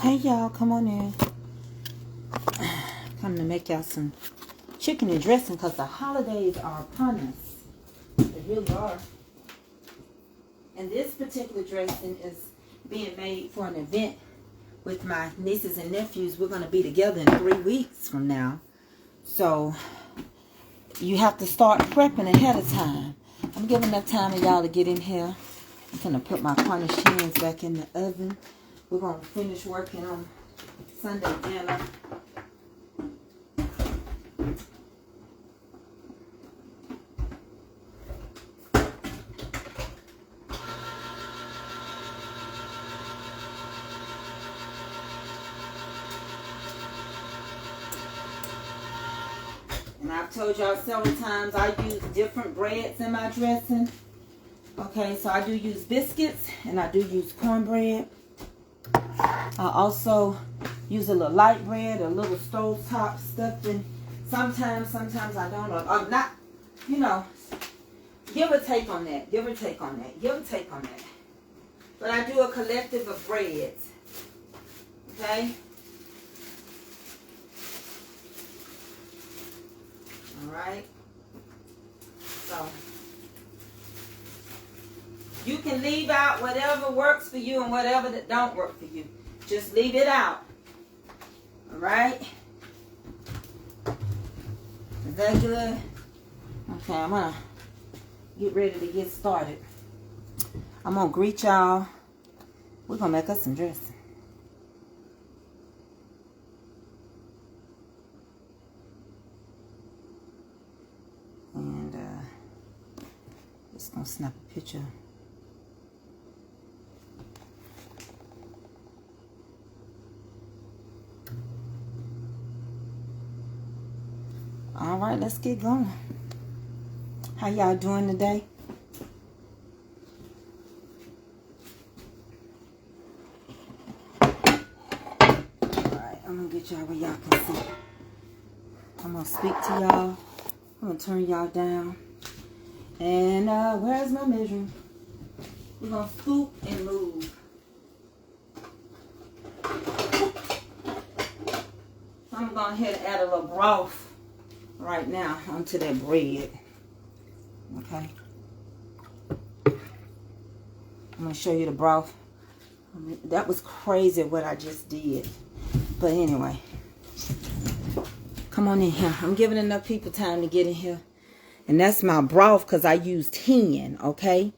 Hey y'all, come on in. Come to make y'all some chicken and dressing because the holidays are upon us. They really are. And this particular dressing is being made for an event with my nieces and nephews. We're going to be together in 3 weeks from now. So you have to start prepping ahead of time. I'm giving enough time for y'all to get in here. I'm going to put my Cornish hens back in the oven. We're going to finish working on Sunday dinner. And I've told y'all several times I use different breads in my dressing. Okay, so I do use biscuits and I do use cornbread. I also use a little light bread, a little stovetop stuffing. Sometimes I don't. Or I'm not, you know, give or take on that. Give or take on that. Give or take on that. But I do a collective of breads. Okay? Alright? So, you can leave out whatever works for you and whatever that don't work for you. Just leave it out. Alright? Is that good? Okay, I'm going to get ready to get started. I'm going to greet y'all. We're going to make us some dressing. And just going to snap a picture. All right, let's get going. How y'all doing today? All right, I'm gonna get y'all where y'all can see. I'm gonna speak to y'all. I'm gonna turn y'all down. And where's my measuring? We're gonna scoop and move. So I'm gonna go ahead and add a little broth right now onto that bread. Okay. I'm going to show you the broth. That was crazy what I just did. But anyway. Come on in here. I'm giving enough people time to get in here. And that's my broth because I used hen. Okay.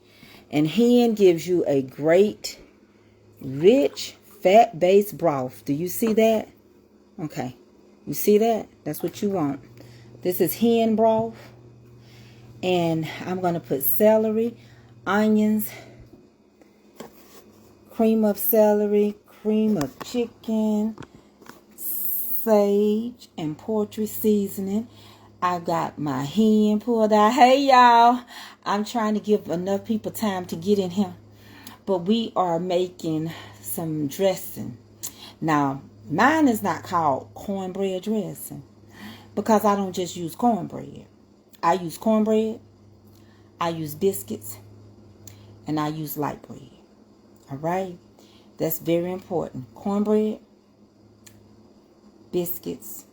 And hen gives you a great, rich, fat-based broth. Do you see that? Okay. You see that? That's what you want. This is hen broth, and I'm going to put celery, onions, cream of celery, cream of chicken, sage, and poultry seasoning. I got my hen pulled out. Hey, y'all. I'm trying to give enough people time to get in here, but we are making some dressing. Now, mine is not called cornbread dressing. Because I don't just use cornbread. I use cornbread, I use biscuits, and I use light bread. Alright? That's very important. Cornbread, biscuits,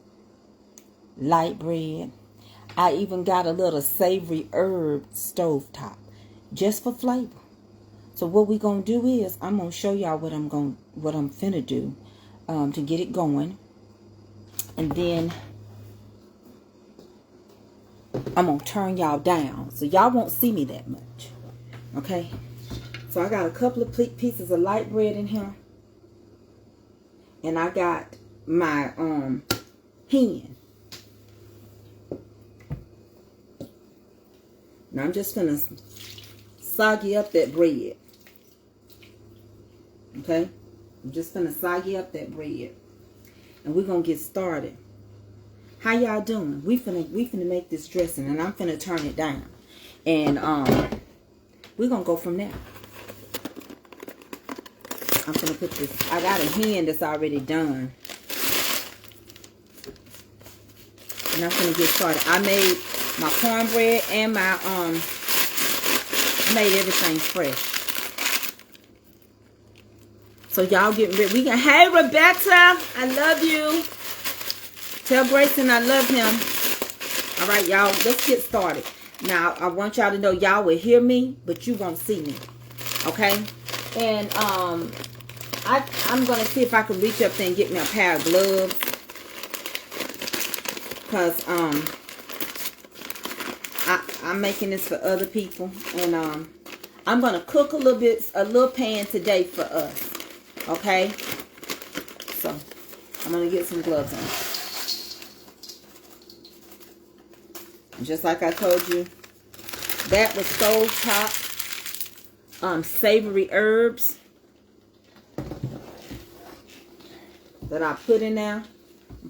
light bread. I even got a little savory herb stovetop. Just for flavor. So what we're going to do is, I'm going to show y'all what I'm finna do to get it going. And then I'm going to turn y'all down. So y'all won't see me that much. Okay. So I got a couple of pieces of light bread in here. And I got my hen. Now I'm just going to soggy up that bread. Okay. I'm just going to soggy up that bread. And we're going to get started. How y'all doing? We finna make this dressing, and I'm finna turn it down. And we're gonna go from there. I'm gonna put this. I got a hen that's already done. And I'm gonna get started. I made my cornbread and my made everything fresh. So y'all getting ready. We can, hey Rebecca, I love you. Tell Grayson I love him. All right, y'all, let's get started. Now, I want y'all to know y'all will hear me, but you won't see me. Okay? And I'm gonna see if I can reach up there and get me a pair of gloves. Cause I'm making this for other people, and I'm gonna cook a little pan today for us. Okay, so I'm gonna get some gloves on. And just like I told you, that was stove-top savory herbs that I put in there.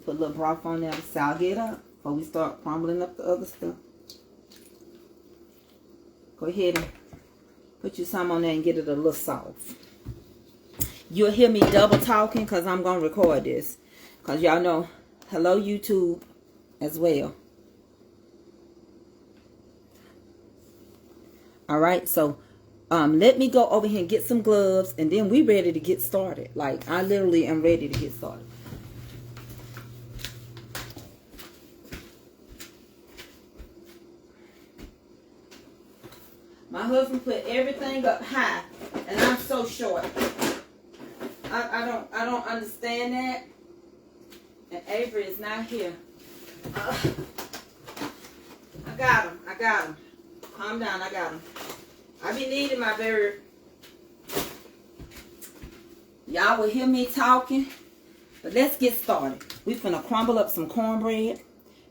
Put a little broth on there to salt it up before we start crumbling up the other stuff. Go ahead and put you some on there and get it a little soft. You'll hear me double talking because I'm going to record this. Because y'all know, hello YouTube as well. Alright, so let me go over here and get some gloves. And then we ready to get started. Like, I literally am ready to get started. My husband put everything up high, and I'm so short. I don't understand that. And Avery is not here. I got him. Calm down, I got him. I be needing my bird. Y'all will hear me talking, but let's get started. We finna crumble up some cornbread.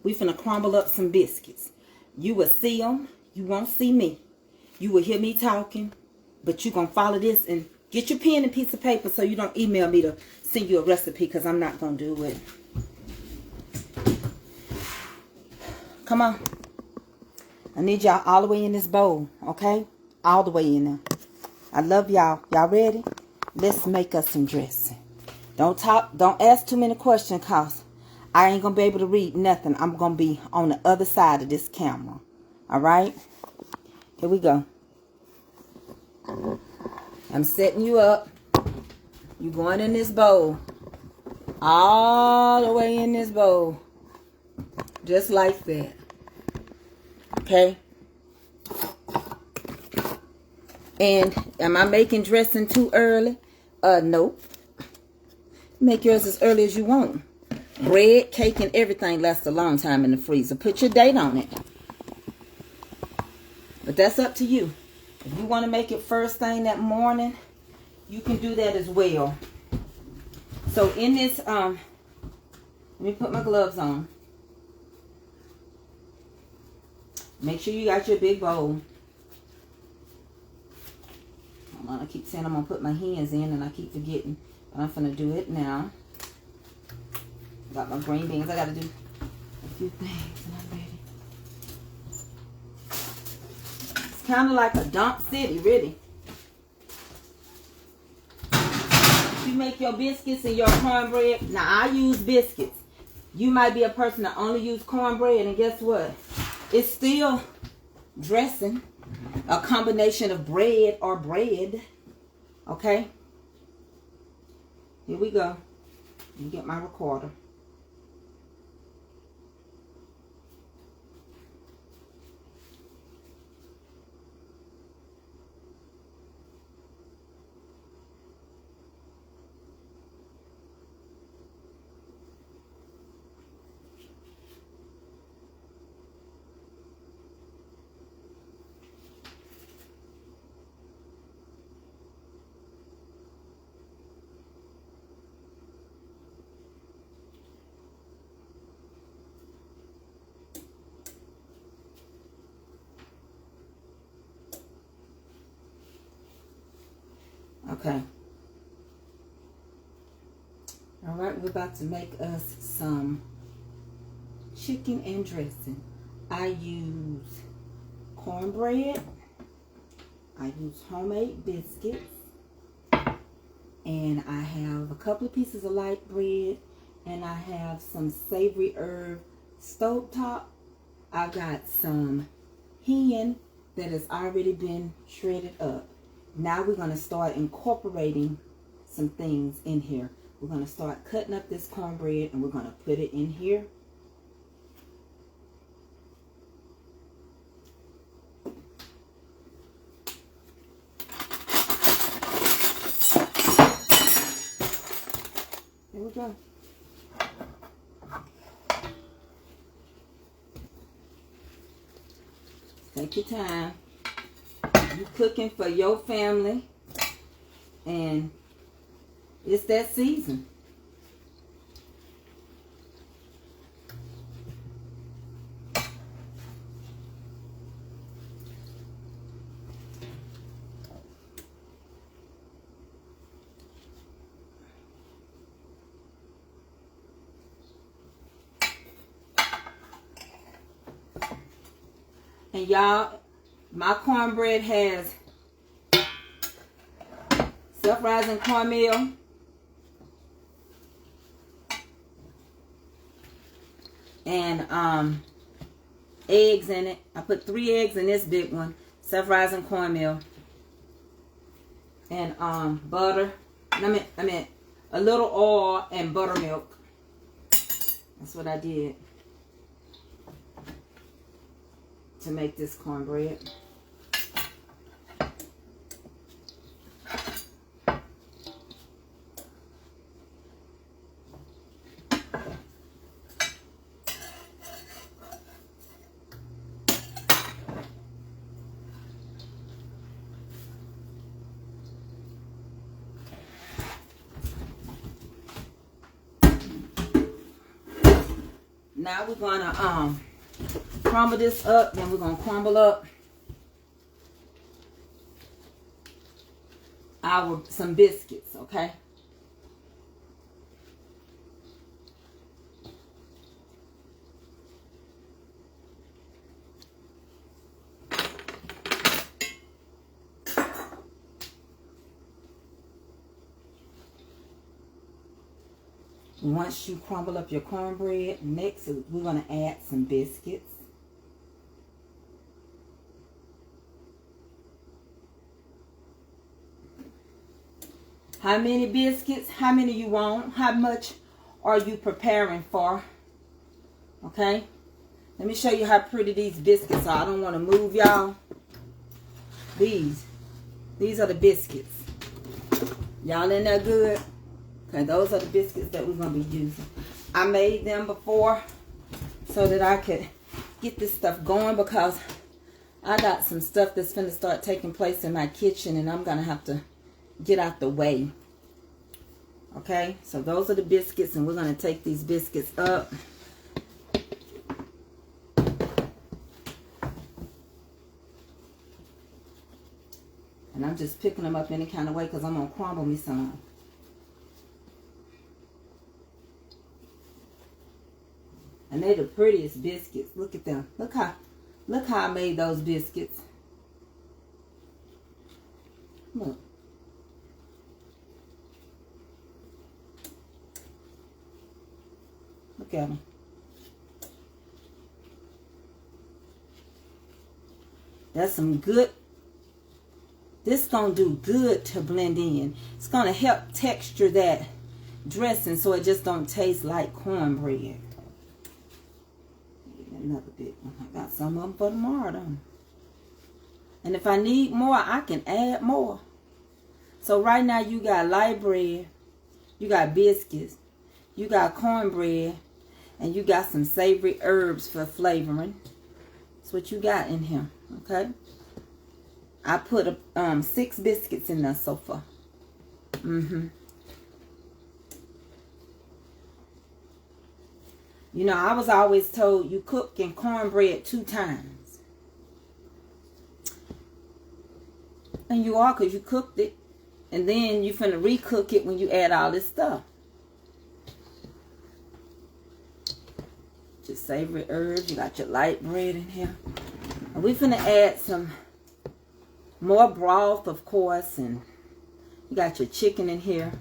We finna crumble up some biscuits. You will see them. You won't see me. You will hear me talking, but you're going to follow this and get your pen and piece of paper so you don't email me to send you a recipe because I'm not going to do it. Come on. I need y'all all the way in this bowl, okay? All the way in there. I love y'all. Y'all ready? Let's make us some dressing. Don't ask too many questions because I ain't going to be able to read nothing. I'm going to be on the other side of this camera. All right? Here we go. I'm setting you up. You going in this bowl. All the way in this bowl. Just like that. Okay? And am I making dressing too early? Nope. Make yours as early as you want. Bread, cake, and everything lasts a long time in the freezer. Put your date on it. But that's up to you. If you want to make it first thing that morning, you can do that as well. So in this, let me put my gloves on. Make sure you got your big bowl. Hold on, I keep saying I'm going to put my hands in and I keep forgetting. But I'm going to do it now. Got my green beans. I got to do a few things and I'm ready. Kind of like a dump city, really. You make your biscuits and your cornbread. Now, I use biscuits. You might be a person that only use cornbread, and guess what? It's still dressing. A combination of bread or bread. Okay? Here we go. Let me get my recorder. Okay. All right, we're about to make us some chicken and dressing. I use cornbread. I use homemade biscuits. And I have a couple of pieces of light bread. And I have some savory herb stovetop. I've got some hen that has already been shredded up. Now we're going to start incorporating some things in here. We're going to start cutting up this cornbread and we're going to put it in here. Here we go. Take your time. You're cooking for your family, and it's that season. And y'all, my cornbread has self-rising cornmeal, and eggs in it. I put 3 eggs in this big one, self-rising cornmeal, and butter. I mean a little oil and buttermilk. That's what I did to make this cornbread. Now we're gonna crumble this up, then we're gonna crumble up some biscuits, okay? Once you crumble up your cornbread, next we're going to add some biscuits. How many biscuits? How many you want? How much are you preparing for? Okay? Let me show you how pretty these biscuits are. I don't want to move y'all. These are the biscuits. Y'all in there good? Okay, those are the biscuits that we're going to be using. I made them before so that I could get this stuff going, because I got some stuff that's going to start taking place in my kitchen and I'm going to have to get out the way. Okay, so those are the biscuits, and we're going to take these biscuits up. And I'm just picking them up any kind of way because I'm going to crumble me some. And they're the prettiest biscuits. Look at them. Look how I made those biscuits. Look. Look at them. That's some good. This is going to do good to blend in. It's going to help texture that dressing so it just don't taste like cornbread. Another big one. I got some of them for tomorrow though. And if I need more, I can add more. So right now you got light bread, you got biscuits, you got cornbread, and you got some savory herbs for flavoring. That's what you got in here, okay? I put 6 biscuits in there so far. You know, I was always told you cook in cornbread 2 times. And you are, because you cooked it. And then you finna recook it when you add all this stuff. Just savory herbs. You got your light bread in here. And we finna add some more broth, of course. And you got your chicken in here.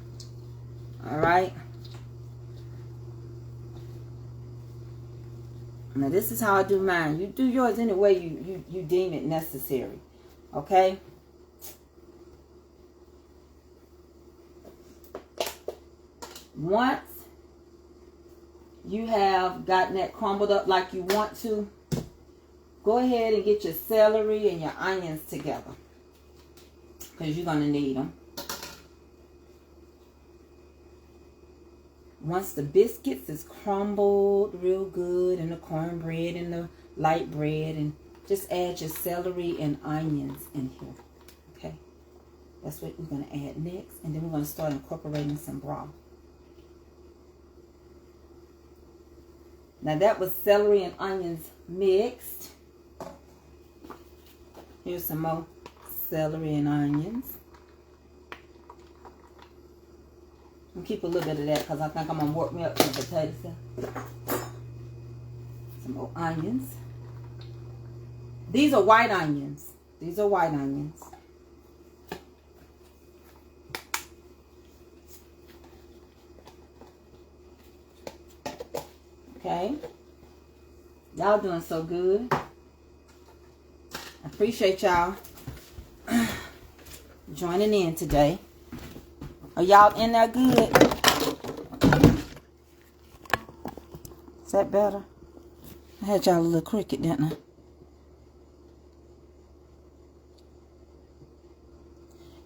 Alright. Now this is how I do mine. You do yours any way you deem it necessary. Okay? Once you have gotten that crumbled up like you want to, go ahead and get your celery and your onions together, because you're going to need them. Once the biscuits is crumbled real good, and the cornbread and the light bread, and just add your celery and onions in here. Okay, that's what we're going to add next, and then we're going to start incorporating some broth. Now that was celery and onions mixed. Here's some more celery and onions. I'll keep a little bit of that because I think I'm going to work me up some potatoes. Some more onions. These are white onions. These are white onions. Okay. Y'all doing so good. I appreciate y'all joining in today. Are y'all in there good? Is that better? I had y'all a little cricket, didn't I?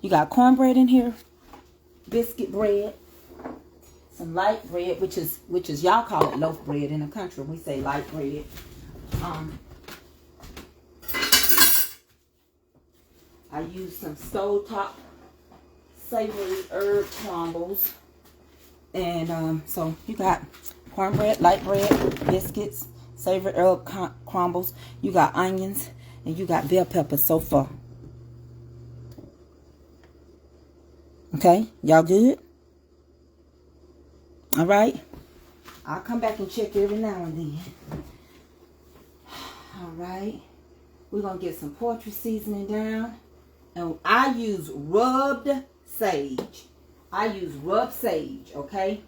You got cornbread in here, biscuit bread, some light bread, which is y'all call it loaf bread in the country. We say light bread. I use some stovetop savory herb crumbles, and so you got cornbread, light bread, biscuits, savory herb crumbles. You got onions, and you got bell peppers so far. Okay, y'all good? All right. I'll come back and check every now and then. All right. We're going to get some poultry seasoning down. And I use rubbed sage. I use rubbed sage, okay?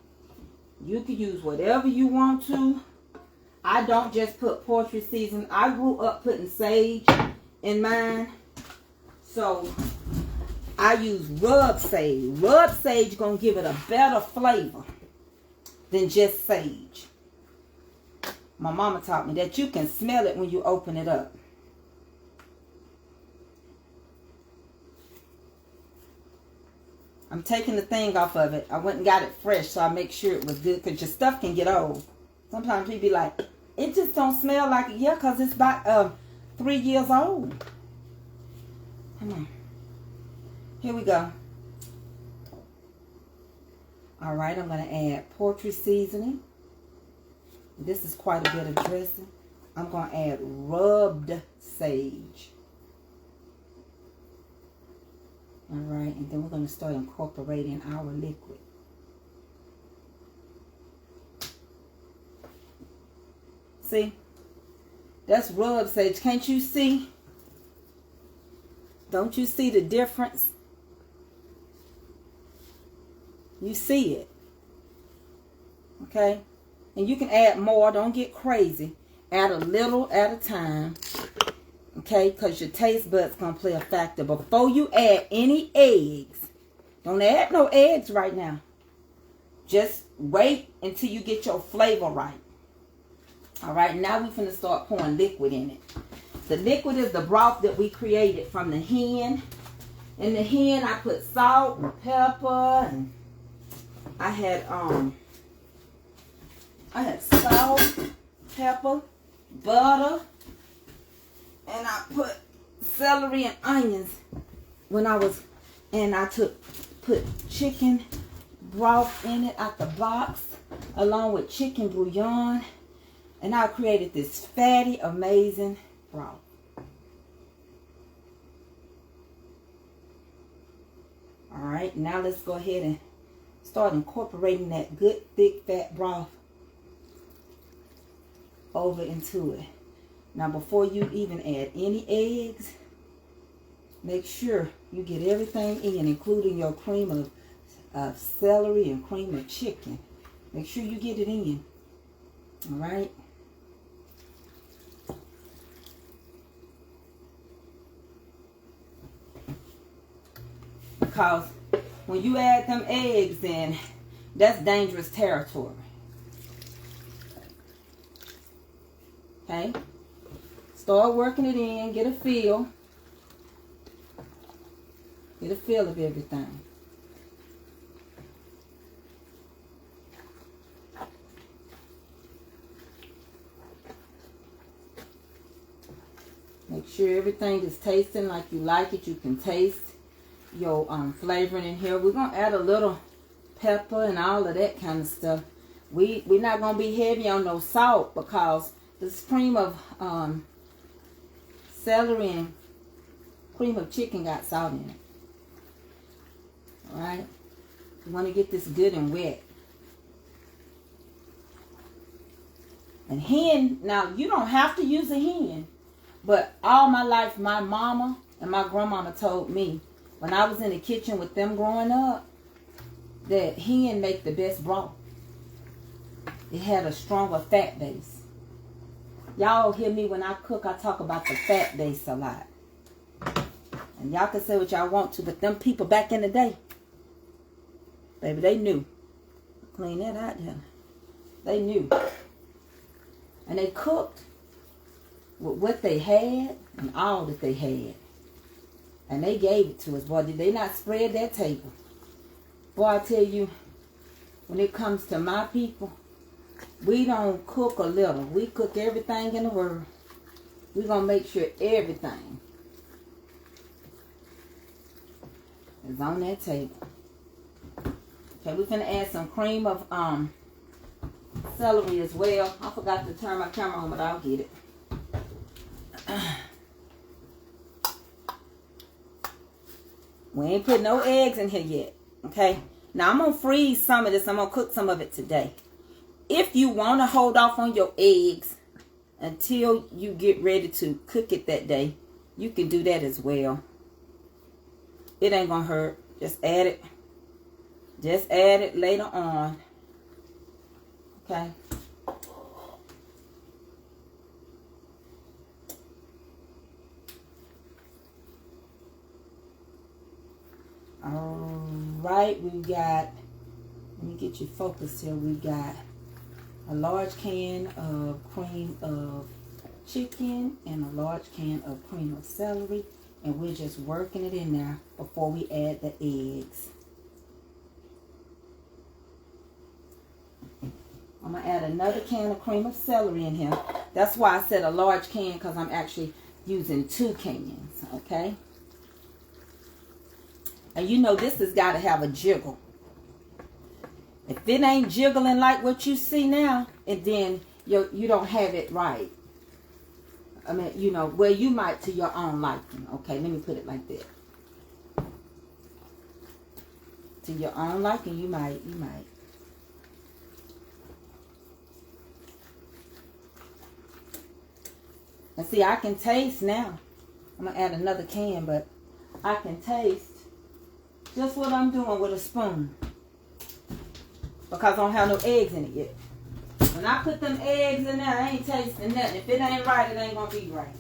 You can use whatever you want to. I don't just put poultry seasoning. I grew up putting sage in mine. So I use rubbed sage. Rubbed sage going to give it a better flavor than just sage. My mama taught me that you can smell it when you open it up. I'm taking the thing off of it. I went and got it fresh, so I make sure it was good, because your stuff can get old. Sometimes people be like, it just don't smell like it. Yeah, because it's about 3 years old. Come on. Here we go. All right, I'm going to add poultry seasoning. This is quite a bit of dressing. I'm going to add rubbed sage. All right, and then we're going to start incorporating our liquid. See? That's rubbed sage. Can't you see? Don't you see the difference? You see it. Okay? And you can add more. Don't get crazy. Add a little at a time. Okay? Because your taste buds going to play a factor. Before you add any eggs, don't add no eggs right now. Just wait until you get your flavor right. Alright? Now we're going to start pouring liquid in it. The liquid is the broth that we created from the hen. In the hen, I put salt and pepper, and I had salt, pepper, butter, and I put celery and onions and I put chicken broth in it out the box along with chicken bouillon, and I created this fatty, amazing broth. All right, now let's go ahead and start incorporating that good, thick, fat broth over into it. Now, before you even add any eggs, make sure you get everything in, including your cream of celery and cream of chicken. Make sure you get it in. All right. Because when you add them eggs in, that's dangerous territory. Okay? Start working it in. Get a feel. Get a feel of everything. Make sure everything is tasting like you like it. You can taste your flavoring in here. We're going to add a little pepper and all of that kind of stuff. We're not going to be heavy on no salt because this cream of celery and cream of chicken got salt in it. Alright? You want to get this good and wet. And hen, now you don't have to use a hen. But all my life, my mama and my grandmama told me, when I was in the kitchen with them growing up, that hen make the best broth. It had a stronger fat base. Y'all hear me when I cook, I talk about the fat base a lot. And y'all can say what y'all want to, but them people back in the day, baby, they knew. Clean that out there. They knew. And they cooked with what they had and all that they had. And they gave it to us. Boy, did they not spread that table. Boy, I tell you, when it comes to my people, we don't cook a little. We cook everything in the world. We're going to make sure everything is on that table. Okay, we're going to add some cream of celery as well. I forgot to turn my camera on, but I'll get it. We ain't put no eggs in here yet. Okay. Now I'm going to freeze some of this. I'm going to cook some of it today. If you want to hold off on your eggs until you get ready to cook it that day, you can do that as well. It ain't going to hurt. Just add it. Just add it later on. Okay. Alright, we got, let me get you focused here. We got a large can of cream of chicken and a large can of cream of celery. And we're just working it in there before we add the eggs. I'm going to add another can of cream of celery in here. That's why I said a large can, because I'm actually using 2 cans, okay? And you know this has got to have a jiggle. If it ain't jiggling like what you see now, and then you don't have it right. I mean, you know, well, you might to your own liking. Okay, let me put it like that. To your own liking, you might. And see, I can taste now. I'm going to add another can, but I can taste just what I'm doing with a spoon. Because I don't have no eggs in it yet. When I put them eggs in there, I ain't tasting nothing. If it ain't right, it ain't going to be right.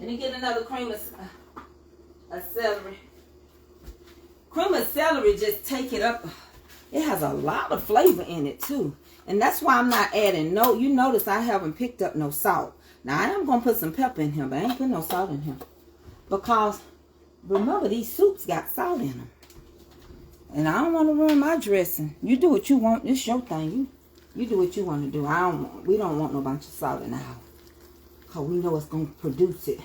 And then get another cream of celery. Cream of celery, just take it up. It has a lot of flavor in it too. And that's why I'm not adding no. You notice I haven't picked up no salt. Now I am going to put some pepper in here, but I ain't putting no salt in here. Because remember, these soups got salt in them. And I don't want to ruin my dressing. You do what you want. It's your thing. You do what you want to do. We don't want no bunch of salt in the house. Because we know it's going to produce it.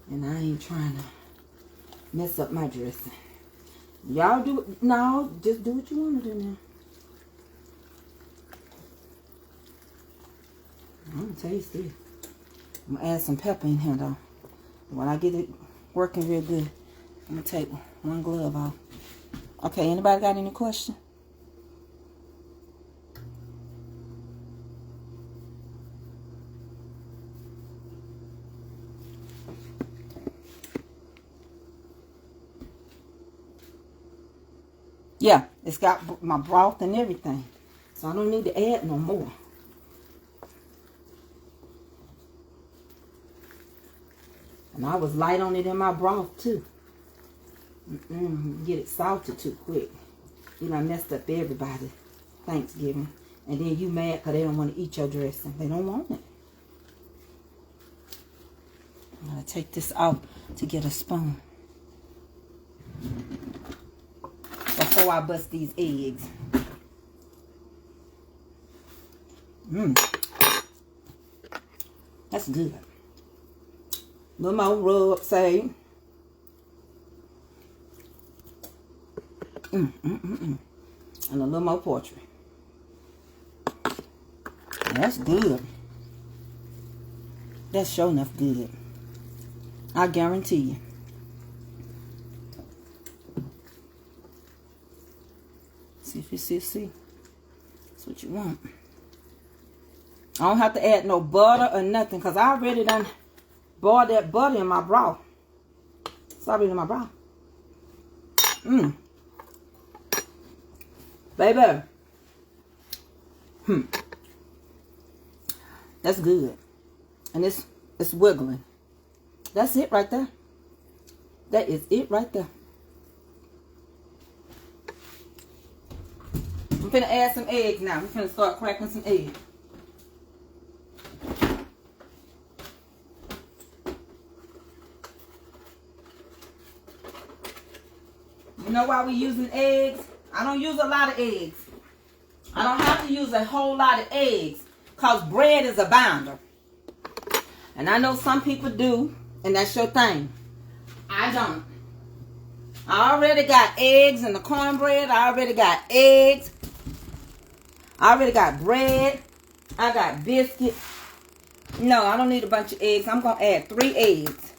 And I ain't trying to mess up my dressing. Y'all do it. No, just do what you want to do now. I'm going to taste this. I'm going to add some pepper in here though. When I get it working real good, I'm going to take one glove off. Okay, anybody got any question? Yeah, it's got my broth and everything. So I don't need to add no more. And I was light on it in my broth too. Get it salted too quick. You done messed up everybody Thanksgiving. And then you mad because they don't want to eat your dressing. They don't want it. I'm going to take this out to get a spoon. Before I bust these eggs. That's good. A little more rub, say. And a little more poultry. That's good. That's sure enough good. I guarantee you. See if you see. That's what you want. I don't have to add no butter or nothing because I already done boiled that butter in my broth. It's already in my broth. Baby. That's good. And it's wiggling. That's it right there. That is it right there. I'm finna add some eggs now. I'm finna start cracking some eggs. You know why we using eggs? I don't use a lot of eggs. I don't have to use a whole lot of eggs because bread is a bounder. And I know some people do, and that's your thing. I don't. I already got eggs in the cornbread. I already got eggs. I already got bread. I got biscuit. No, I don't need a bunch of eggs. I'm going to add 3 eggs.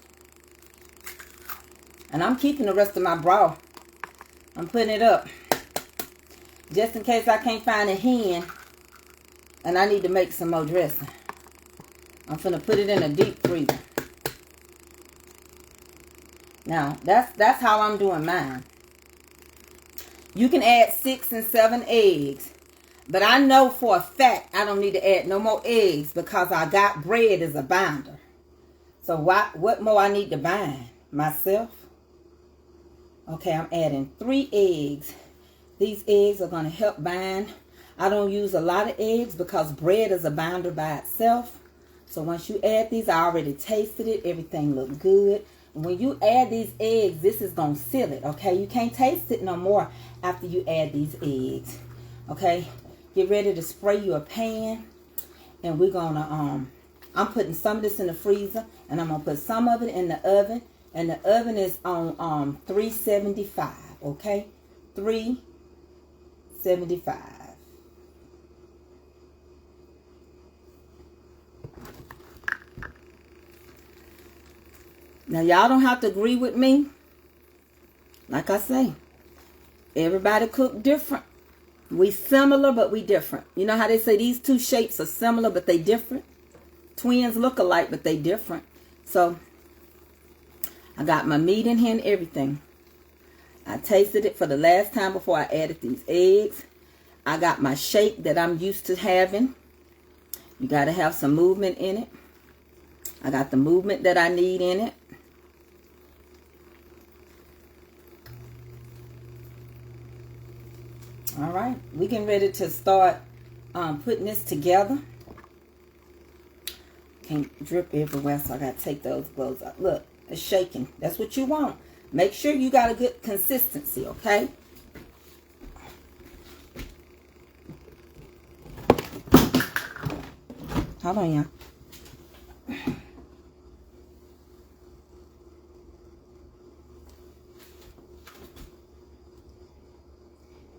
And I'm keeping the rest of my broth. I'm putting it up. Just in case I can't find a hen. And I need to make some more dressing. I'm finna put it in a deep freezer. Now, that's how I'm doing mine. You can add 6 and 7 eggs. But I know for a fact I don't need to add no more eggs because I got bread as a binder. So what more I need to bind? Myself? Okay, I'm adding 3 eggs. These eggs are going to help bind. I don't use a lot of eggs because bread is a binder by itself. So once you add these, I already tasted it. Everything looked good. When you add these eggs, this is going to seal it, okay? You can't taste it no more after you add these eggs, okay? Get ready to spray you a pan. And we're going to, I'm putting some of this in the freezer. And I'm going to put some of it in the oven. And the oven is on 375, okay? 375. Now, y'all don't have to agree with me. Like I say, everybody cook different. We similar, but we different. You know how they say these 2 shapes are similar, but they different? Twins look alike, but they different. So, I got my meat in here and everything. I tasted it for the last time before I added these eggs. I got my shake that I'm used to having. You got to have some movement in it. I got the movement that I need in it. All right, we getting ready to start putting this together. Can't drip everywhere, so I got to take those gloves out. Look, it's shaking. That's what you want. Make sure you got a good consistency, okay? Hold on, y'all.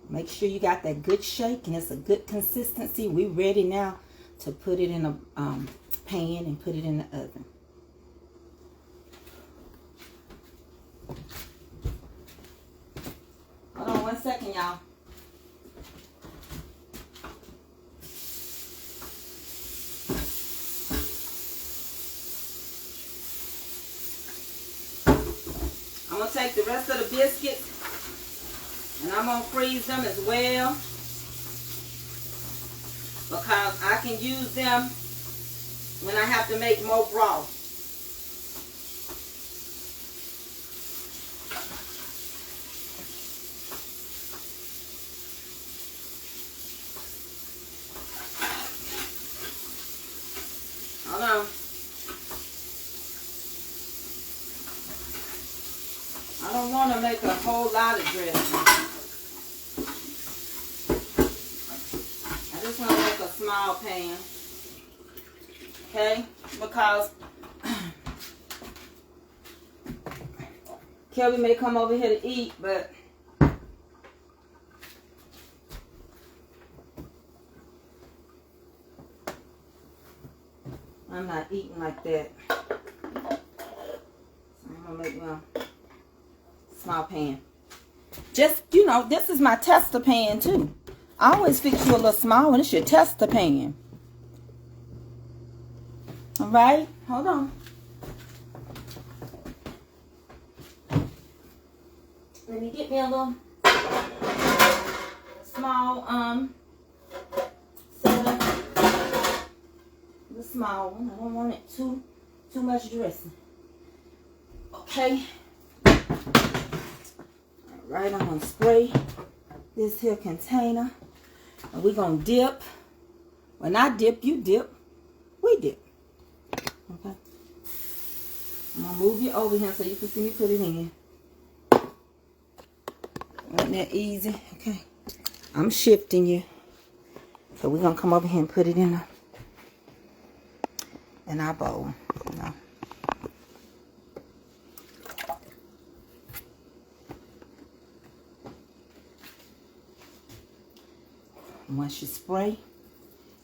Make sure you got that good shake and it's a good consistency. We ready now to put it in a pan and put it in the oven. Hold on 1 second, y'all. I'm going to take the rest of the biscuits and I'm going to freeze them as well because I can use them when I have to make more broth. don't want to make a whole lot of dressing. I just want to make a small pan. Okay? Because Kelly may come over here to eat, but I'm not eating like that. So I'm going to make my small pan. Just, you know, this is my tester pan too. I always fix you a little small one. It's your tester pan. Alright, hold on. Let me get me a little small, soda. The small one. I don't want it too much dressing. Okay. Alright, I'm gonna spray this here container. And we're gonna dip. When I dip, you dip. We dip. Okay. I'm gonna move you over here so you can see me put it in. Wasn't that easy? Okay. I'm shifting you. So we're gonna come over here and put it in our bowl. No. Once you spray,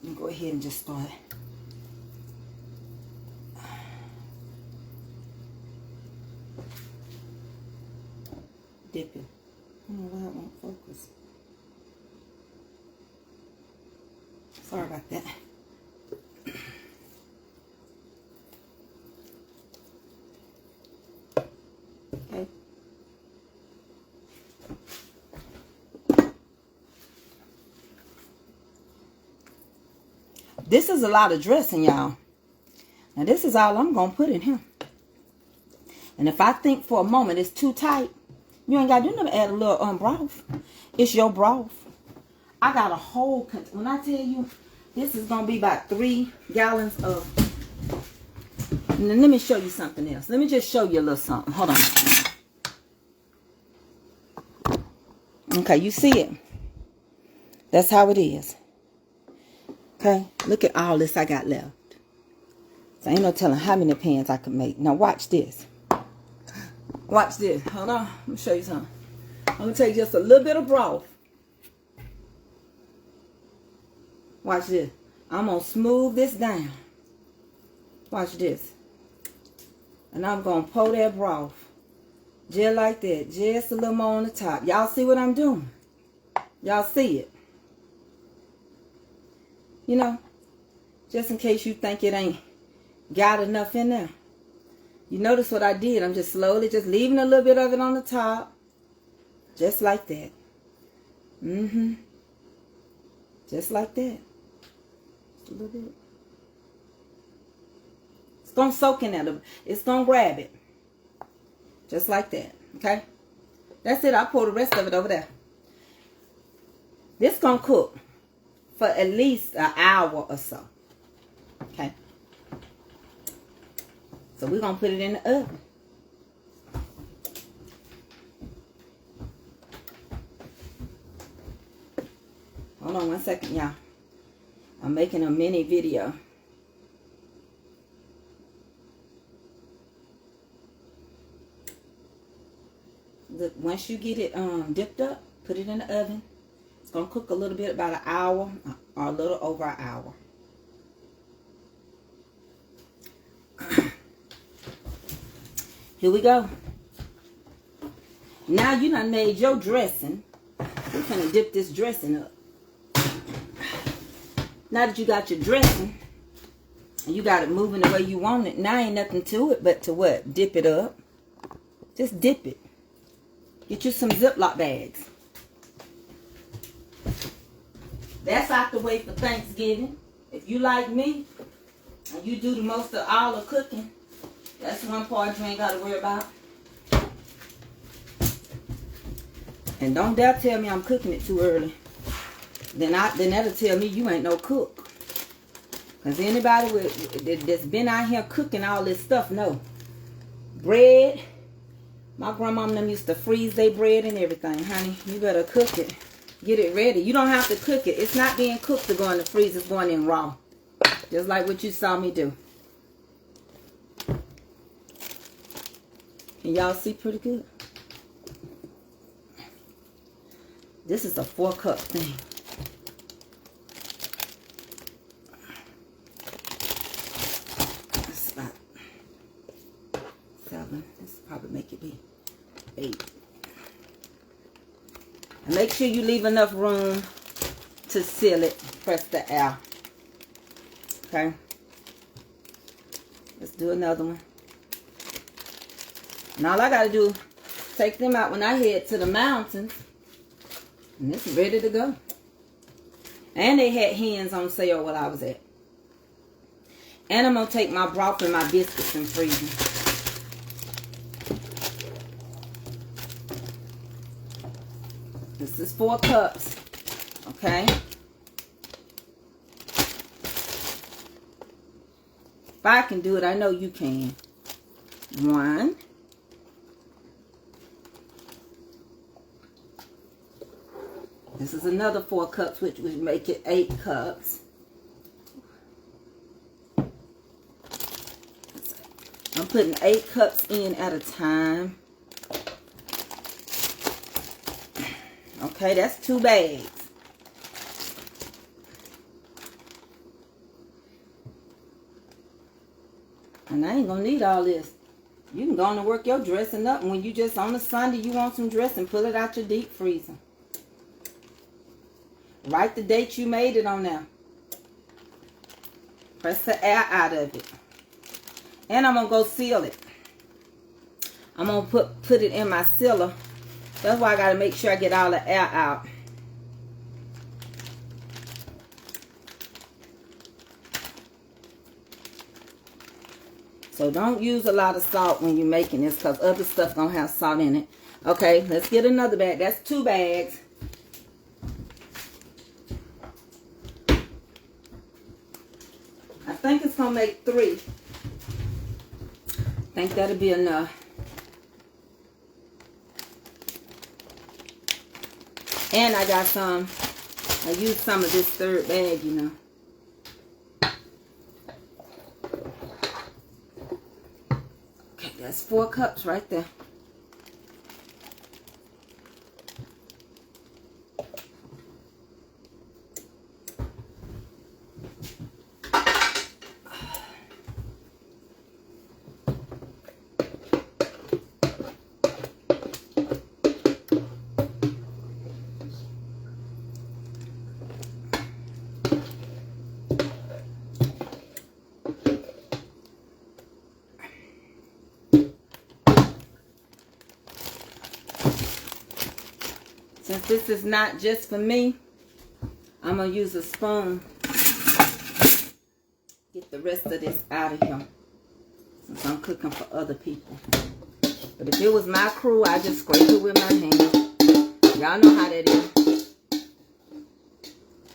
you go ahead and just start dipping. I don't know why it won't focus. Sorry about that. Okay. This is a lot of dressing, y'all. Now this is all I'm gonna put in here. And if I think for a moment it's too tight, you ain't gotta do nothing. Add a little broth. It's your broth. I got a whole. When I tell you, this is gonna be about 3 gallons of. And then let me show you something else. Let me just show you a little something. Hold on. Okay, you see it? That's how it is. Okay, look at all this I got left. So ain't no telling how many pans I could make. Now watch this. Watch this. Hold on. Let me show you something. I'm going to take just a little bit of broth. Watch this. I'm going to smooth this down. Watch this. And I'm going to pour that broth. Just like that. Just a little more on the top. Y'all see what I'm doing? Y'all see it? You know, just in case you think it ain't got enough in there. You notice what I did. I'm just slowly just leaving a little bit of it on the top. Just like that. Just like that. Just a little bit. It's going to soak in there. It's going to grab it. Just like that. Okay? That's it. I'll pour the rest of it over there. This going to cook for at least an hour or so. Okay? So we're going to put it in the oven. Hold on 1 second, y'all. I'm making a mini video. Look, once you get it dipped up, put it in the oven. It's going to cook a little bit, about an hour or a little over an hour. Here we go. Now you done made your dressing. We're going to dip this dressing up. Now that you got your dressing, and you got it moving the way you want it, now ain't nothing to it but to what? Dip it up. Just dip it. Get you some Ziploc bags. That's out the way for Thanksgiving. If you like me, and you do the most of all the cooking, that's one part you ain't got to worry about. And don't dare tell me I'm cooking it too early. Then that'll tell me you ain't no cook. Because anybody that's been out here cooking all this stuff know. Bread, My grandma and them used to freeze their bread and everything, honey. You better cook it. Get it ready. You don't have to cook it. It's not being cooked to go in the freezer. It's going in raw. Just like what you saw me do. Can y'all see pretty good? This is a 4-cup thing. That's about 7. This will probably make it be 8. And make sure you leave enough room to seal it. Press the air. Okay. Let's do another one. And all I got to do, take them out when I head to the mountains. And it's ready to go. And they had hens on sale while I was at. And I'm going to take my broth and my biscuits and freeze them. This is 4 cups. Okay. If I can do it, I know you can. 1. This is another 4 cups, which would make it 8 cups. I'm putting 8 cups in at a time. Okay, that's 2 bags. And I ain't gonna need all this. You can go on and work your dressing up. And when you just on a Sunday, you want some dressing, pull it out your deep freezer. Write the date you made it on there. Press the air out of it. And I'm going to go seal it. I'm going to put it in my sealer. That's why I got to make sure I get all the air out. So don't use a lot of salt when you're making this, because other stuff going to have salt in it. Okay, let's get another bag. That's 2 bags. I think it's going to make 3. I think that'll be enough. And I got some. I used some of this 3rd bag, you know. Okay, that's 4 cups right there. Since this is not just for me, I'm going to use a spoon. Get the rest of this out of here. Since I'm cooking for other people. But if it was my crew, I just scrape it with my hand. Y'all know how that is.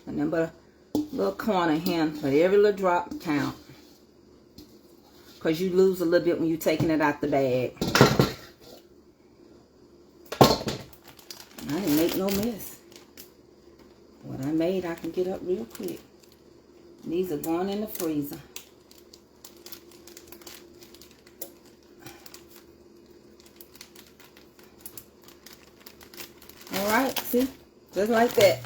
And then but a little corner here. But every little drop count. Because you lose a little bit when you're taking it out the bag. I didn't make no mess. What I made, I can get up real quick. These are going in the freezer. Alright, see? Just like that.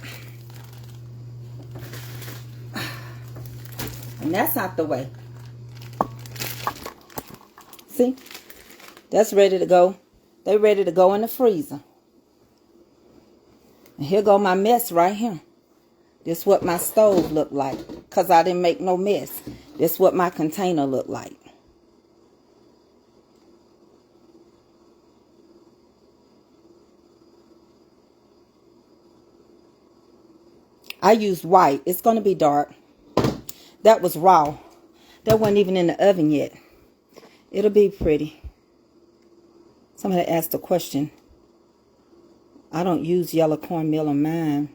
And that's out the way. See? That's ready to go. They're ready to go in the freezer. And here go my mess right here. This is what my stove looked like. Because I didn't make no mess. This is what my container looked like. I used white. It's going to be dark. That was raw. That wasn't even in the oven yet. It'll be pretty. Somebody asked a question. I don't use yellow cornmeal on mine.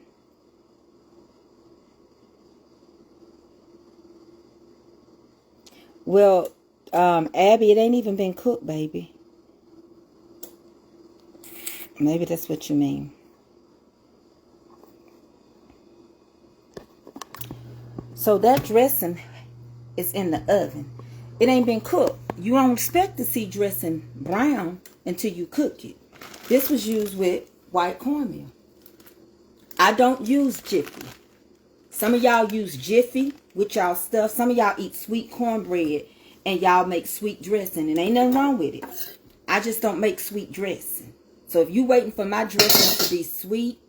Well, Abby, it ain't even been cooked, baby. Maybe that's what you mean. So that dressing is in the oven. It ain't been cooked. You don't expect to see dressing brown until you cook it. This was used with white cornmeal. I don't use Jiffy. Some of y'all use Jiffy with y'all stuff. Some of y'all eat sweet cornbread and y'all make sweet dressing. And ain't nothing wrong with it. I just don't make sweet dressing. So if you waiting for my dressing to be sweet,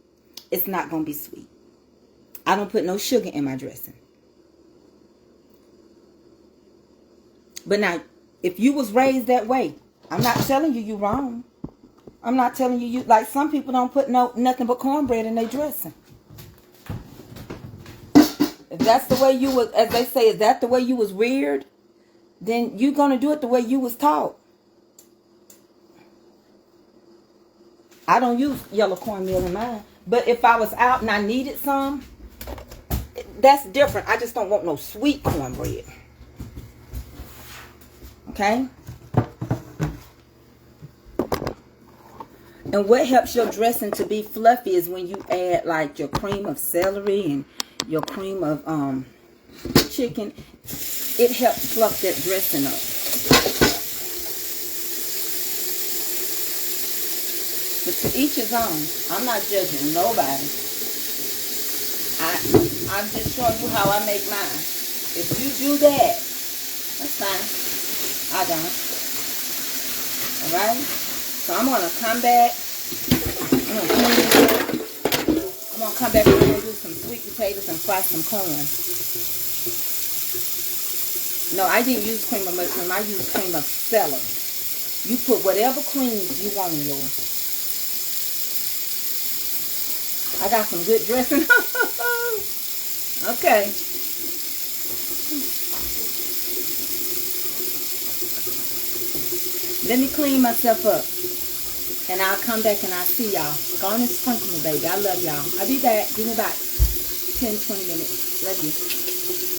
it's not going to be sweet. I don't put no sugar in my dressing. But now, if you was raised that way, I'm not telling you you're wrong. I'm not telling you like some people don't put nothing but cornbread in their dressing. If that's the way you was, as they say, is that the way you was reared, then you're going to do it the way you was taught. I don't use yellow cornmeal in mine. But if I was out and I needed some, that's different. I just don't want no sweet cornbread. Okay? And what helps your dressing to be fluffy is when you add like your cream of celery and your cream of chicken. It helps fluff that dressing up. But to each his own. I'm not judging nobody. I'm just showing you how I make mine. If you do that, that's fine. I don't. Alright? So I'm going to come back. I'm going to come back and I'm going to do some sweet potatoes and fry some corn. No, I didn't use cream of mushroom. I used cream of celery. You put whatever cream you want in yours. I got some good dressing. Okay. Let me clean myself up. And I'll come back and I'll see y'all. Go on and sprinkle me, baby. I love y'all. I'll be back. Give me about 10, 20 minutes. Love you.